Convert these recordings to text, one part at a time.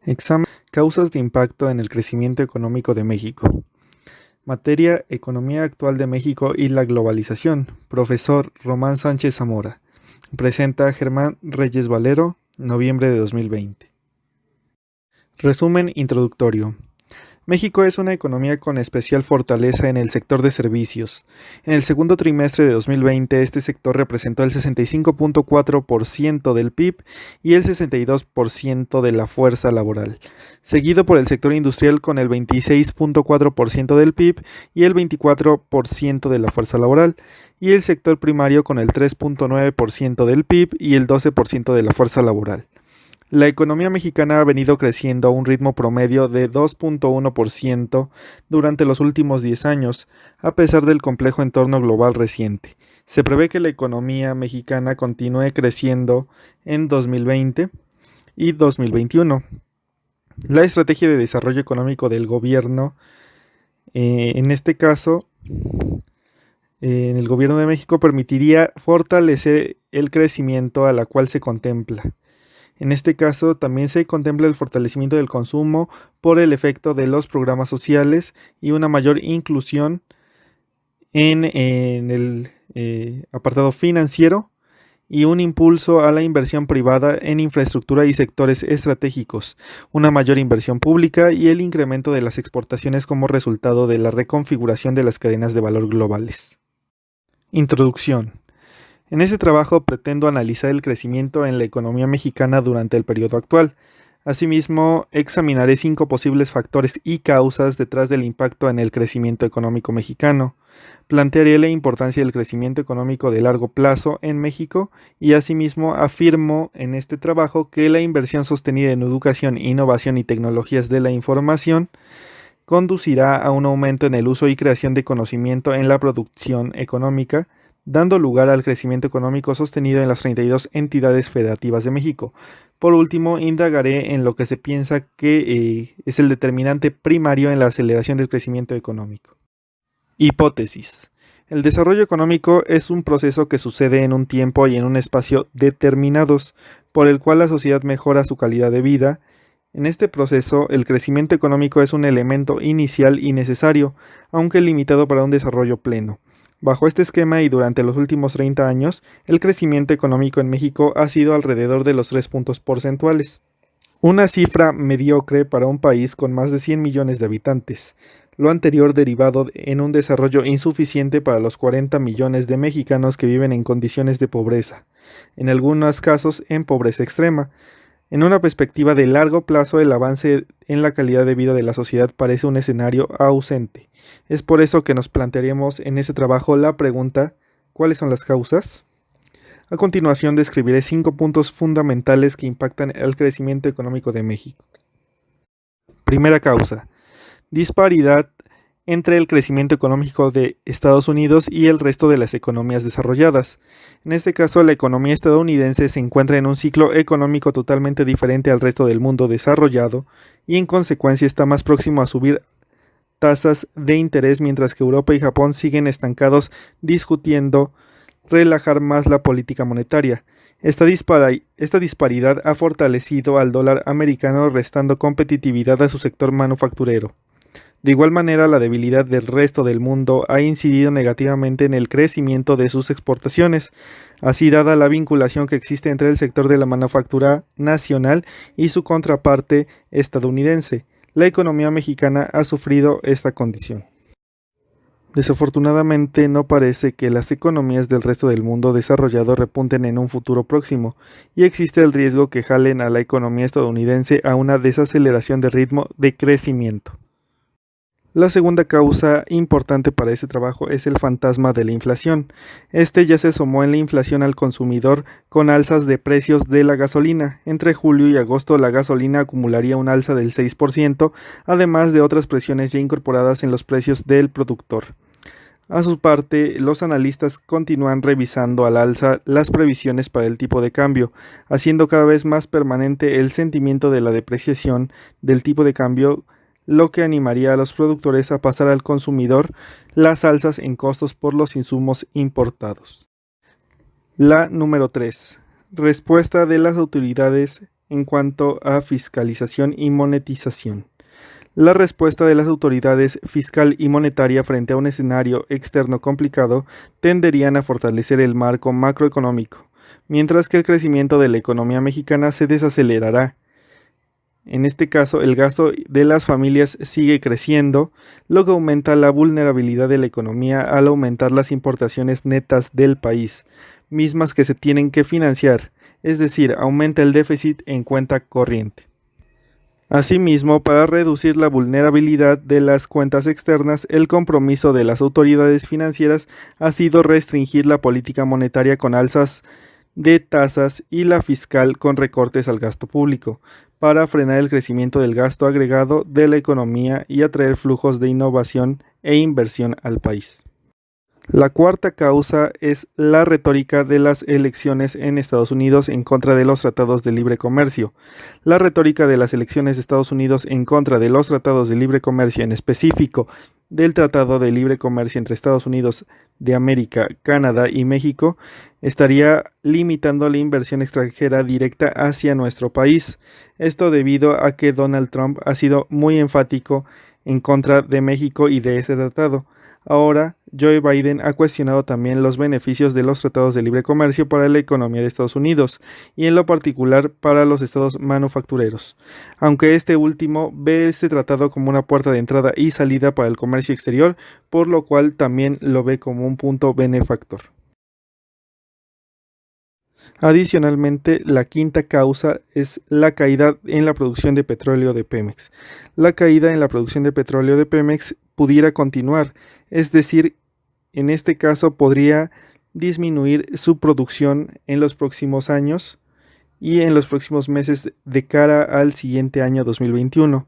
Examen. Causas de impacto en el crecimiento económico de México. Materia: Economía actual de México y la globalización. Profesor Román Sánchez Zamora. Presenta Germán Reyes Valero, noviembre de 2020. Resumen introductorio. México es una economía con especial fortaleza en el sector de servicios. En el segundo trimestre de 2020, este sector representó el 65.4% del PIB y el 62% de la fuerza laboral, seguido por el sector industrial con el 26.4% del PIB y el 24% de la fuerza laboral, y el sector primario con el 3.9% del PIB y el 12% de la fuerza laboral. La economía mexicana ha venido creciendo a un ritmo promedio de 2.1% durante los últimos 10 años, a pesar del complejo entorno global reciente. Se prevé que la economía mexicana continúe creciendo en 2020 y 2021. La estrategia de desarrollo económico del gobierno, en este caso, en el gobierno de México, permitiría fortalecer el crecimiento a la cual se contempla. En este caso, también se contempla el fortalecimiento del consumo por el efecto de los programas sociales y una mayor inclusión en el apartado financiero y un impulso a la inversión privada en infraestructura y sectores estratégicos, una mayor inversión pública y el incremento de las exportaciones como resultado de la reconfiguración de las cadenas de valor globales. Introducción. En este trabajo pretendo analizar el crecimiento en la economía mexicana durante el periodo actual. Asimismo, examinaré 5 posibles factores y causas detrás del impacto en el crecimiento económico mexicano. Plantearé la importancia del crecimiento económico de largo plazo en México y asimismo afirmo en este trabajo que la inversión sostenida en educación, innovación y tecnologías de la información conducirá a un aumento en el uso y creación de conocimiento en la producción económica, dando lugar al crecimiento económico sostenido en las 32 entidades federativas de México. Por último, indagaré en lo que se piensa que es el determinante primario en la aceleración del crecimiento económico. Hipótesis. El desarrollo económico es un proceso que sucede en un tiempo y en un espacio determinados, por el cual la sociedad mejora su calidad de vida. En este proceso, el crecimiento económico es un elemento inicial y necesario, aunque limitado para un desarrollo pleno. Bajo este esquema y durante los últimos 30 años, el crecimiento económico en México ha sido alrededor de los 3 puntos porcentuales. Una cifra mediocre para un país con más de 100 millones de habitantes. Lo anterior derivado en un desarrollo insuficiente para los 40 millones de mexicanos que viven en condiciones de pobreza, en algunos casos en pobreza extrema. En una perspectiva de largo plazo, el avance en la calidad de vida de la sociedad parece un escenario ausente. Es por eso que nos plantearemos en este trabajo la pregunta: ¿cuáles son las causas? A continuación describiré 5 puntos fundamentales que impactan el crecimiento económico de México. Primera causa: disparidad entre el crecimiento económico de Estados Unidos y el resto de las economías desarrolladas. En este caso, la economía estadounidense se encuentra en un ciclo económico totalmente diferente al resto del mundo desarrollado y en consecuencia está más próximo a subir tasas de interés, mientras que Europa y Japón siguen estancados discutiendo relajar más la política monetaria. Esta disparidad ha fortalecido al dólar americano, restando competitividad a su sector manufacturero. De igual manera, la debilidad del resto del mundo ha incidido negativamente en el crecimiento de sus exportaciones. Así, dada la vinculación que existe entre el sector de la manufactura nacional y su contraparte estadounidense, la economía mexicana ha sufrido esta condición. Desafortunadamente, no parece que las economías del resto del mundo desarrollado repunten en un futuro próximo, y existe el riesgo que jalen a la economía estadounidense a una desaceleración de ritmo de crecimiento. La segunda causa importante para este trabajo es el fantasma de la inflación. Este ya se asomó en la inflación al consumidor con alzas de precios de la gasolina. Entre julio y agosto la gasolina acumularía un alza del 6%, además de otras presiones ya incorporadas en los precios del productor. A su parte, los analistas continúan revisando al alza las previsiones para el tipo de cambio, haciendo cada vez más permanente el sentimiento de la depreciación del tipo de cambio, lo que animaría a los productores a pasar al consumidor las alzas en costos por los insumos importados. La número 3. Respuesta de las autoridades en cuanto a fiscalización y monetización. La respuesta de las autoridades fiscal y monetaria frente a un escenario externo complicado tenderían a fortalecer el marco macroeconómico, mientras que el crecimiento de la economía mexicana se desacelerará. En este caso, el gasto de las familias sigue creciendo, lo que aumenta la vulnerabilidad de la economía al aumentar las importaciones netas del país, mismas que se tienen que financiar, es decir, aumenta el déficit en cuenta corriente. Asimismo, para reducir la vulnerabilidad de las cuentas externas, el compromiso de las autoridades financieras ha sido restringir la política monetaria con alzas de tasas y la fiscal con recortes al gasto público, para frenar el crecimiento del gasto agregado de la economía y atraer flujos de innovación e inversión al país. La cuarta causa es la retórica de las elecciones en Estados Unidos en contra de los tratados de libre comercio. La retórica de las elecciones de Estados Unidos en contra de los tratados de libre comercio, en específico del Tratado de Libre Comercio entre Estados Unidos de América, Canadá y México, estaría limitando la inversión extranjera directa hacia nuestro país. Esto debido a que Donald Trump ha sido muy enfático en contra de México y de ese tratado. Ahora, Joe Biden ha cuestionado también los beneficios de los tratados de libre comercio para la economía de Estados Unidos y en lo particular para los estados manufactureros, aunque este último ve este tratado como una puerta de entrada y salida para el comercio exterior, por lo cual también lo ve como un punto benefactor. Adicionalmente, la quinta causa es la caída en la producción de petróleo de Pemex. La caída en la producción de petróleo de Pemex pudiera continuar, es decir, en este caso podría disminuir su producción en los próximos años y en los próximos meses de cara al siguiente año 2021.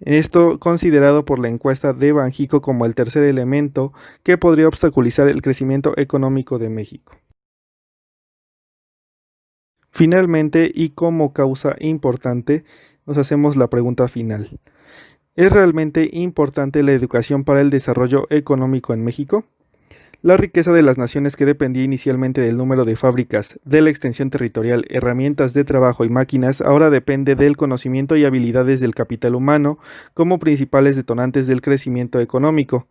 Esto considerado por la encuesta de Banjico como el tercer elemento que podría obstaculizar el crecimiento económico de México. Finalmente, y como causa importante, nos hacemos la pregunta final. ¿Es realmente importante la educación para el desarrollo económico en México? La riqueza de las naciones que dependía inicialmente del número de fábricas, de la extensión territorial, herramientas de trabajo y máquinas, ahora depende del conocimiento y habilidades del capital humano como principales detonantes del crecimiento económico.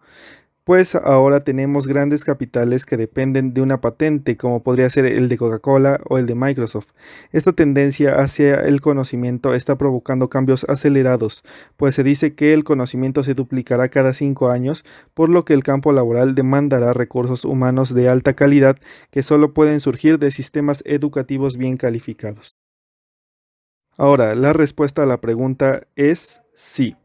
Pues ahora tenemos grandes capitales que dependen de una patente, como podría ser el de Coca-Cola o el de Microsoft. Esta tendencia hacia el conocimiento está provocando cambios acelerados, pues se dice que el conocimiento se duplicará cada 5 años, por lo que el campo laboral demandará recursos humanos de alta calidad que solo pueden surgir de sistemas educativos bien calificados. Ahora, la respuesta a la pregunta es sí.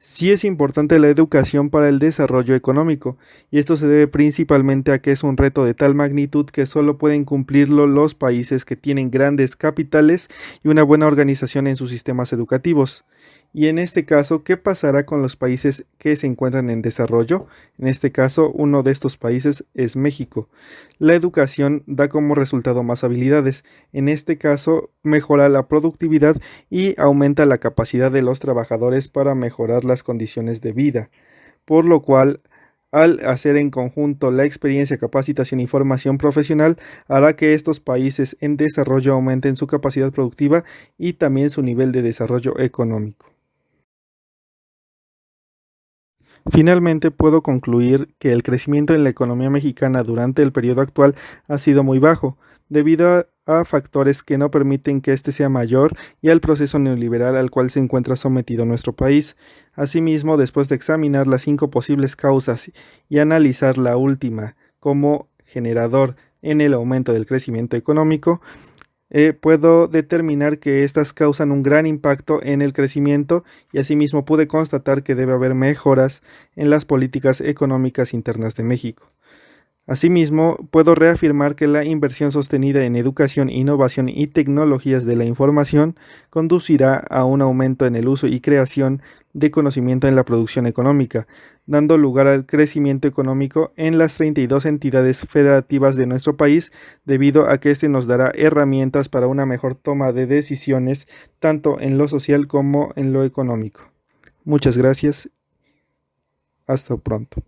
Sí es importante la educación para el desarrollo económico, y esto se debe principalmente a que es un reto de tal magnitud que solo pueden cumplirlo los países que tienen grandes capitales y una buena organización en sus sistemas educativos. Y en este caso, ¿qué pasará con los países que se encuentran en desarrollo? En este caso, uno de estos países es México. La educación da como resultado más habilidades. En este caso, mejora la productividad y aumenta la capacidad de los trabajadores para mejorar las condiciones de vida. Por lo cual, al hacer en conjunto la experiencia, capacitación y formación profesional, hará que estos países en desarrollo aumenten su capacidad productiva y también su nivel de desarrollo económico. Finalmente, puedo concluir que el crecimiento en la economía mexicana durante el periodo actual ha sido muy bajo, debido a factores que no permiten que éste sea mayor y al proceso neoliberal al cual se encuentra sometido nuestro país. Asimismo, después de examinar las 5 posibles causas y analizar la última como generador en el aumento del crecimiento económico, puedo determinar que estas causan un gran impacto en el crecimiento y asimismo pude constatar que debe haber mejoras en las políticas económicas internas de México. Asimismo, puedo reafirmar que la inversión sostenida en educación, innovación y tecnologías de la información conducirá a un aumento en el uso y creación de conocimiento en la producción económica, dando lugar al crecimiento económico en las 32 entidades federativas de nuestro país, debido a que este nos dará herramientas para una mejor toma de decisiones, tanto en lo social como en lo económico. Muchas gracias. Hasta pronto.